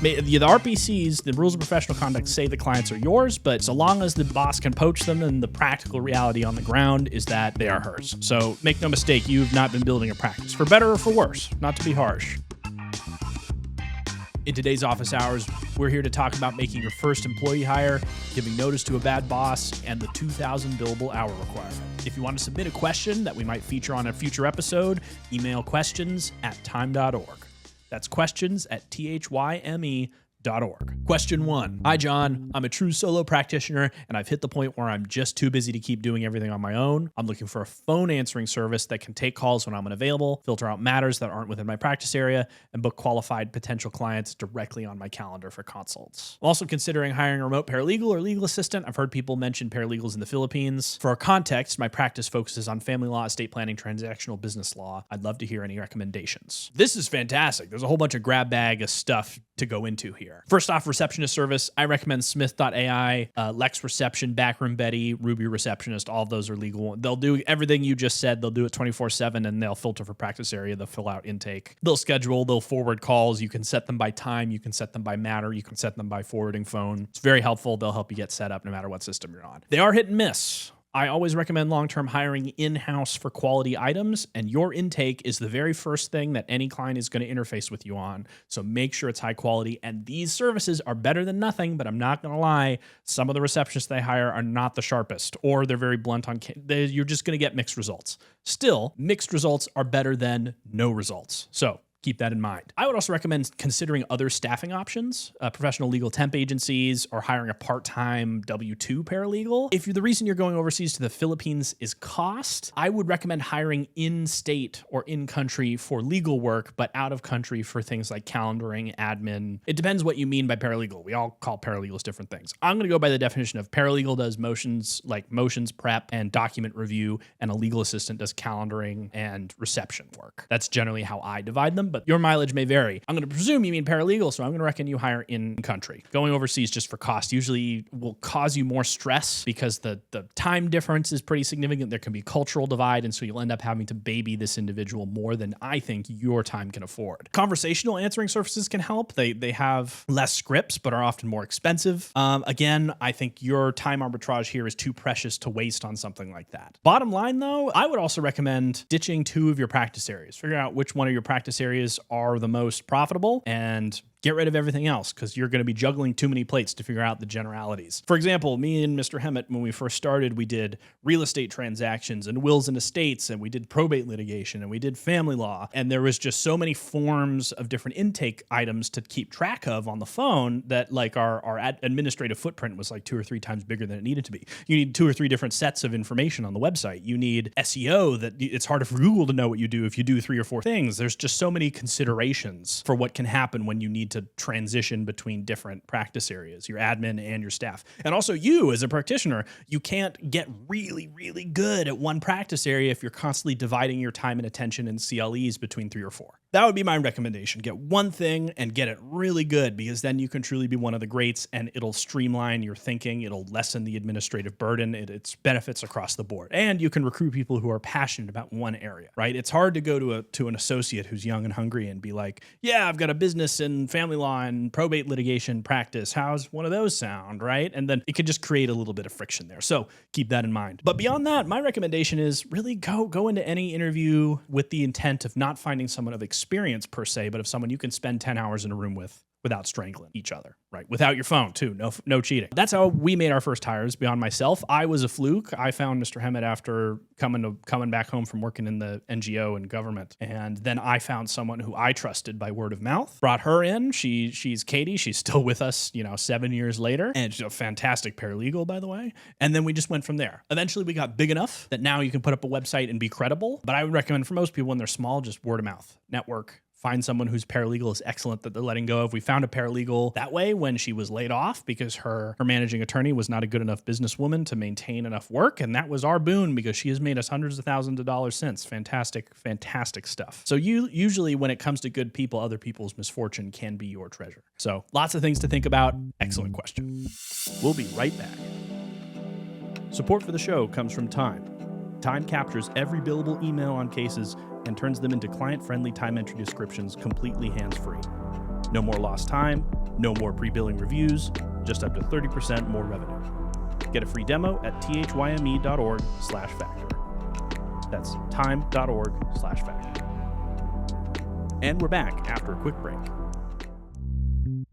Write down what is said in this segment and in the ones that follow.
The RPCs, the rules of professional conduct, say the clients are yours, but so long as the boss can poach them, then the practical reality on the ground is that they are hers. So make no mistake, you've not been building a practice, for better or for worse, not to be harsh. In today's office hours, we're here to talk about making your first employee hire, giving notice to a bad boss, and the 2,000 billable hour requirement. If you want to submit a question that we might feature on a future episode, email questions@time.org. That's questions@thyme.org. Question 1. Hi, John. I'm a true solo practitioner, and I've hit the point where I'm just too busy to keep doing everything on my own. I'm looking for a phone answering service that can take calls when I'm unavailable, filter out matters that aren't within my practice area, and book qualified potential clients directly on my calendar for consults. I'm also considering hiring a remote paralegal or legal assistant. I've heard people mention paralegals in the Philippines. For our context, my practice focuses on family law, estate planning, transactional business law. I'd love to hear any recommendations. This is fantastic. There's a whole bunch of grab bag of stuff to go into here. First off, receptionist service. I recommend Smith.ai, Lex Reception, Backroom Betty, Ruby Receptionist. All of those are legal. They'll do everything you just said. They'll do it 24/7, and they'll filter for practice area. They'll fill out intake. They'll schedule. They'll forward calls. You can set them by time. You can set them by matter. You can set them by forwarding phone. It's very helpful. They'll help you get set up no matter what system you're on. They are hit and miss. I always recommend long-term hiring in-house for quality items, and your intake is the very first thing that any client is going to interface with you on. So make sure it's high quality, and these services are better than nothing, but I'm not going to lie, some of the receptionists they hire are not the sharpest, or they're very blunt on, you're just going to get mixed results. Still, mixed results are better than no results. So keep that in mind. I would also recommend considering other staffing options, professional legal temp agencies, or hiring a part-time W-2 paralegal. If the reason you're going overseas to the Philippines is cost, I would recommend hiring in-state or in-country for legal work, but out-of-country for things like calendaring, admin. It depends what you mean by paralegal. We all call paralegals different things. I'm going to go by the definition of paralegal does motions prep and document review, and a legal assistant does calendaring and reception work. That's generally how I divide them, but your mileage may vary. I'm going to presume you mean paralegal, so I'm going to recommend you hire in country. Going overseas just for cost usually will cause you more stress because the time difference is pretty significant. There can be cultural divide, and so you'll end up having to baby this individual more than I think your time can afford. Conversational answering services can help. They have less scripts, but are often more expensive. Again, I think your time arbitrage here is too precious to waste on something like that. Bottom line, though, I would also recommend ditching 2 of your practice areas. Figure out which one of your practice areas are the most profitable and get rid of everything else, because you're going to be juggling too many plates to figure out the generalities. For example, me and Mr. Hemmett, when we first started, we did real estate transactions and wills and estates, and we did probate litigation, and we did family law. And there was just so many forms of different intake items to keep track of on the phone that like our administrative footprint was like 2 or 3 times bigger than it needed to be. You need 2 or 3 different sets of information on the website. You need SEO that it's harder for Google to know what you do if you do 3 or 4 things. There's just so many considerations for what can happen when you need to transition between different practice areas, your admin and your staff. And also you as a practitioner, you can't get really, really good at one practice area if you're constantly dividing your time and attention in CLEs between 3 or 4. That would be my recommendation. Get one thing and get it really good, because then you can truly be one of the greats, and it'll streamline your thinking. It'll lessen the administrative burden. It's benefits across the board. And you can recruit people who are passionate about one area, right? It's hard to go to an associate who's young and hungry and be like, yeah, I've got a business in family law and probate litigation practice. How's one of those sound, right? And then it could just create a little bit of friction there. So keep that in mind. But beyond that, my recommendation is really go into any interview with the intent of not finding someone of experience per se, but of someone you can spend 10 hours in a room with without strangling each other, right? Without your phone too, no cheating. That's how we made our first hires. Beyond myself, I was a fluke. I found Mr. Hemmett after coming back home from working in the NGO and government, and then I found someone who I trusted by word of mouth. Brought her in. She's Katie. She's still with us, 7 years later, and she's a fantastic paralegal, by the way. And then we just went from there. Eventually, we got big enough that now you can put up a website and be credible. But I would recommend for most people when they're small, just word of mouth, network. Find someone whose paralegal is excellent that they're letting go of. We found a paralegal that way when she was laid off because her managing attorney was not a good enough businesswoman to maintain enough work. And that was our boon because she has made us hundreds of thousands of dollars since. Fantastic, fantastic stuff. So usually when it comes to good people, other people's misfortune can be your treasure. So lots of things to think about. Excellent question. We'll be right back. Support for the show comes from Time. Time captures every billable email on cases and turns them into client-friendly time entry descriptions completely hands-free. No more lost time, no more pre-billing reviews, just up to 30% more revenue. Get a free demo at thyme.org/factor. That's time.org/factor. And we're back after a quick break.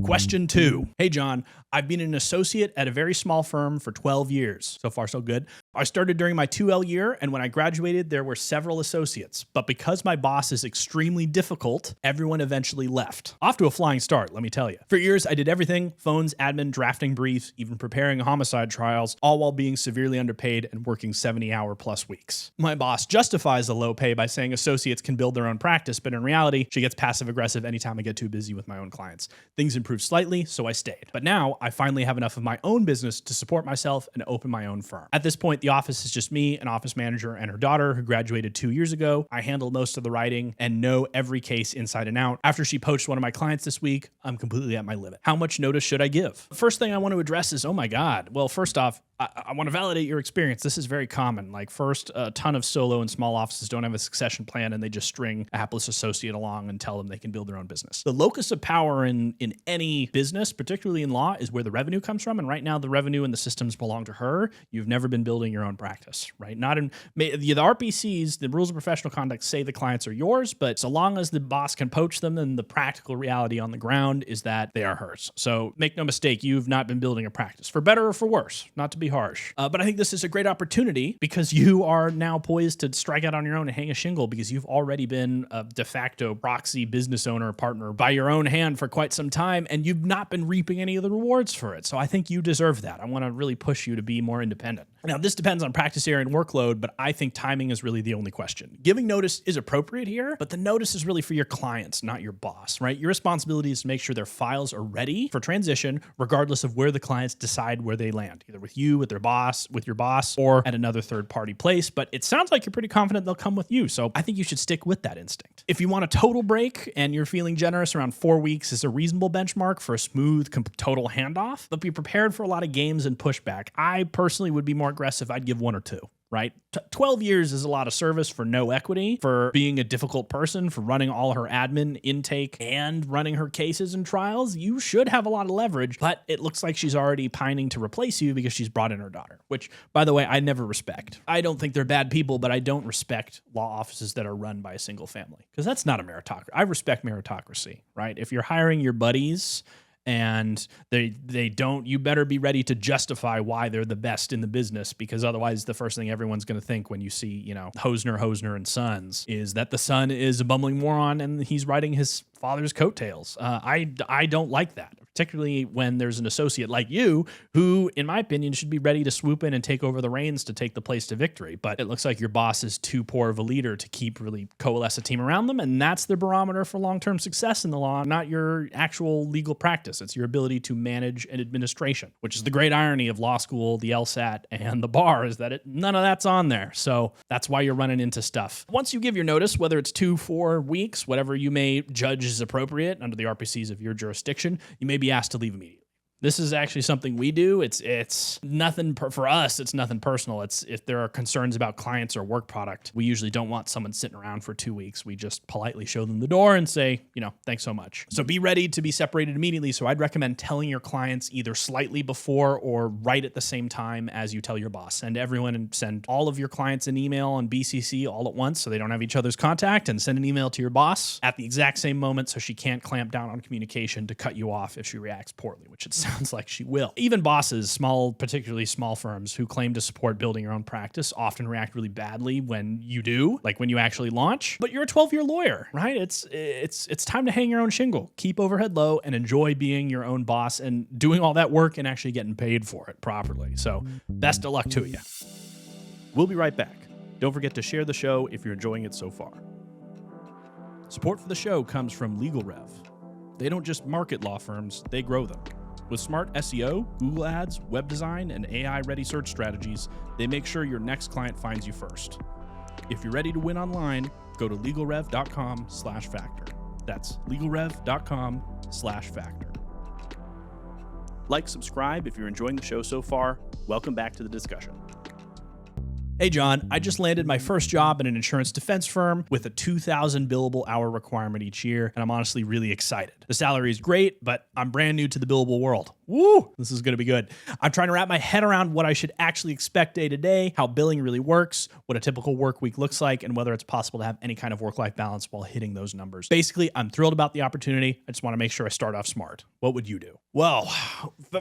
Question 2. Hey, John, I've been an associate at a very small firm for 12 years. So far, so good. I started during my 2L year, and when I graduated, there were several associates. But because my boss is extremely difficult, everyone eventually left. Off to a flying start, let me tell you. For years, I did everything: phones, admin, drafting briefs, even preparing homicide trials, all while being severely underpaid and working 70-hour-plus weeks. My boss justifies the low pay by saying associates can build their own practice, but in reality, she gets passive-aggressive anytime I get too busy with my own clients. Things improved slightly, so I stayed. But now, I finally have enough of my own business to support myself and open my own firm. At this point, the office is just me, an office manager, and her daughter, who graduated 2 years ago. I handle most of the writing and know every case inside and out. After she poached one of my clients this week, I'm completely at my limit. How much notice should I give? First thing I want to address is, oh my God. Well, first off, I want to validate your experience. This is very common. Like, first, a ton of solo and small offices don't have a succession plan, and they just string a hapless associate along and tell them they can build their own business. The locus of power in any business, particularly in law, is where the revenue comes from. And right now, the revenue and the systems belong to her. You've never been building your own practice, right? Not in the RPCs, the rules of professional conduct, say the clients are yours, but so long as the boss can poach them, then the practical reality on the ground is that they are hers. So make no mistake, you've not been building a practice, for better or for worse, not to be harsh. But I think this is a great opportunity because you are now poised to strike out on your own and hang a shingle because you've already been a de facto proxy business owner, partner by your own hand for quite some time, and you've not been reaping any of the rewards for it. So I think you deserve that. I want to really push you to be more independent. Now, this depends on practice area and workload, but I think timing is really the only question. Giving notice is appropriate here, but the notice is really for your clients, not your boss, right? Your responsibility is to make sure their files are ready for transition, regardless of where the clients decide where they land, either with you, with their boss, with your boss, or at another third-party place. But it sounds like you're pretty confident they'll come with you, so I think you should stick with that instinct. If you want a total break and you're feeling generous, around 4 weeks is a reasonable benchmark for a smooth, total handoff, but be prepared for a lot of games and pushback. I personally would be more aggressive. I'd give 1 or 2. Right? 12 years is a lot of service for no equity, for being a difficult person, for running all her admin, intake, and running her cases and trials. You should have a lot of leverage, but it looks like she's already pining to replace you because she's brought in her daughter, which, by the way, I never respect. I don't think they're bad people, but I don't respect law offices that are run by a single family because that's not a meritocracy. I respect meritocracy, right? If you're hiring your buddies and they don't, you better be ready to justify why they're the best in the business, because otherwise the first thing everyone's going to think when you see, Hosner and Sons is that the son is a bumbling moron and he's riding his father's coattails. I don't like that, particularly when there's an associate like you who, in my opinion, should be ready to swoop in and take over the reins to take the place to victory. But it looks like your boss is too poor of a leader to keep really coalesce a team around them. And that's the barometer for long-term success in the law, not your actual legal practice. It's your ability to manage an administration, which is the great irony of law school, the LSAT, and the bar, is that none of that's on there. So that's why you're running into stuff. Once you give your notice, whether it's 2, 4 weeks, whatever you may judge is appropriate under the RPCs of your jurisdiction, you may be asked to leave immediately. This is actually something we do. It's nothing for us. It's nothing personal. It's if there are concerns about clients or work product, we usually don't want someone sitting around for 2 weeks. We just politely show them the door and say, thanks so much. So be ready to be separated immediately. So I'd recommend telling your clients either slightly before or right at the same time as you tell your boss. Send everyone and send all of your clients an email and BCC all at once so they don't have each other's contact, and send an email to your boss at the exact same moment so she can't clamp down on communication to cut you off if she reacts poorly, which it sounds like she will. Even bosses, particularly small firms who claim to support building your own practice, often react really badly when you do, like when you actually launch. But you're a 12-year lawyer, right? It's time to hang your own shingle, keep overhead low, and enjoy being your own boss and doing all that work and actually getting paid for it properly. So best of luck to you. We'll be right back. Don't forget to share the show if you're enjoying it so far. Support for the show comes from LegalRev. They don't just market law firms, they grow them. With smart SEO, Google Ads, web design, and AI-ready search strategies, they make sure your next client finds you first. If you're ready to win online, go to legalrev.com/factor. That's legalrev.com/factor. Like, subscribe if you're enjoying the show so far. Welcome back to the discussion. Hey John, I just landed my first job in an insurance defense firm with a 2,000 billable hour requirement each year, and I'm honestly really excited. The salary is great, but I'm brand new to the billable world. Woo! This is gonna be good. I'm trying to wrap my head around what I should actually expect day to day, how billing really works, what a typical work week looks like, and whether it's possible to have any kind of work-life balance while hitting those numbers. Basically, I'm thrilled about the opportunity. I just wanna make sure I start off smart. What would you do? Well,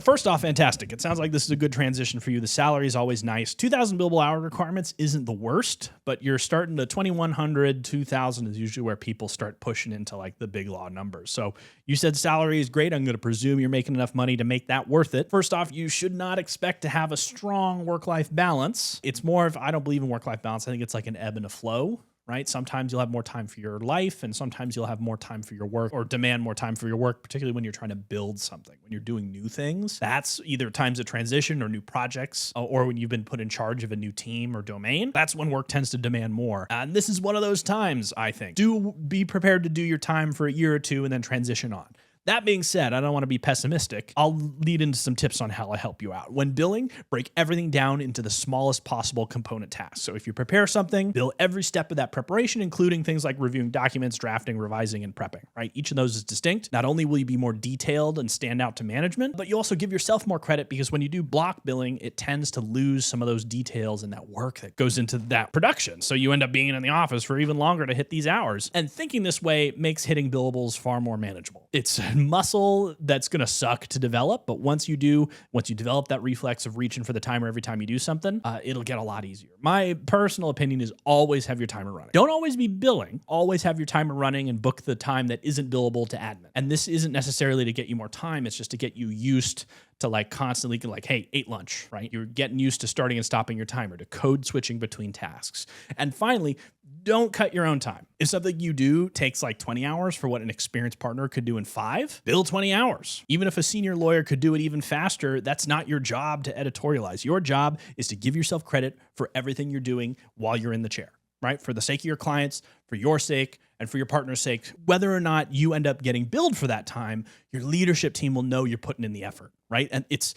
first off, fantastic. It sounds like this is a good transition for you. The salary is always nice. 2,000 billable hour requirements isn't the worst, but you're starting to 2,100, 2,000 is usually where people start pushing into like the big law numbers. So you said salary is great. I'm going to presume you're making enough money to make that worth it. First off, you should not expect to have a strong work-life balance. It's more of, I don't believe in work-life balance. I think it's like an ebb and a flow. Right? Sometimes you'll have more time for your life, and sometimes you'll have more time for your work, or demand more time for your work, particularly when you're trying to build something, when you're doing new things. That's either times of transition or new projects, or when you've been put in charge of a new team or domain. That's when work tends to demand more. And this is one of those times, I think. Do be prepared to do your time for a year or two and then transition on. That being said, I don't want to be pessimistic. I'll lead into some tips on how I help you out. When billing, break everything down into the smallest possible component tasks. So if you prepare something, bill every step of that preparation, including things like reviewing documents, drafting, revising, and prepping, right? Each of those is distinct. Not only will you be more detailed and stand out to management, but you also give yourself more credit because when you do block billing, it tends to lose some of those details and that work that goes into that production. So you end up being in the office for even longer to hit these hours. And thinking this way makes hitting billables far more manageable. It's muscle that's going to suck to develop, but once you develop that reflex of reaching for the timer every time you do something, it'll get a lot easier. My personal opinion is always have your timer running. Don't always be billing, always have your timer running and book the time that isn't billable to admin. And this isn't necessarily to get you more time, it's just to get you used to like constantly like, hey, ate lunch, right? You're getting used to starting and stopping your timer, to code switching between tasks. And finally, don't cut your own time. If something you do takes like 20 hours for what an experienced partner could do in 5, bill 20 hours. Even if a senior lawyer could do it even faster, that's not your job to editorialize. Your job is to give yourself credit for everything you're doing while you're in the chair, right? For the sake of your clients, for your sake, and for your partner's sake. Whether or not you end up getting billed for that time, your leadership team will know you're putting in the effort, right? And it's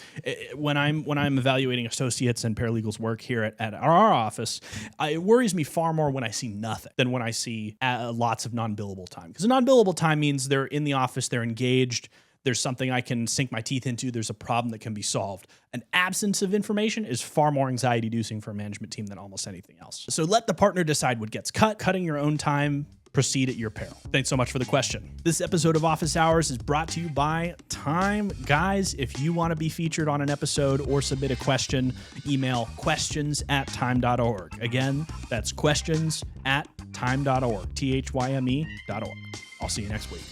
when I'm evaluating associates and paralegals work here at our office, it worries me far more when I see nothing than when I see lots of non-billable time. Because non-billable time means they're in the office, they're engaged, there's something I can sink my teeth into, there's a problem that can be solved. An absence of information is far more anxiety-inducing for a management team than almost anything else. So let the partner decide what gets cut. Cutting your own time, proceed at your peril. Thanks so much for the question. This episode of Office Hours is brought to you by Time. Guys, if you want to be featured on an episode or submit a question, email questions@time.org. Again, that's questions@time.org, THYME.org. I'll see you next week.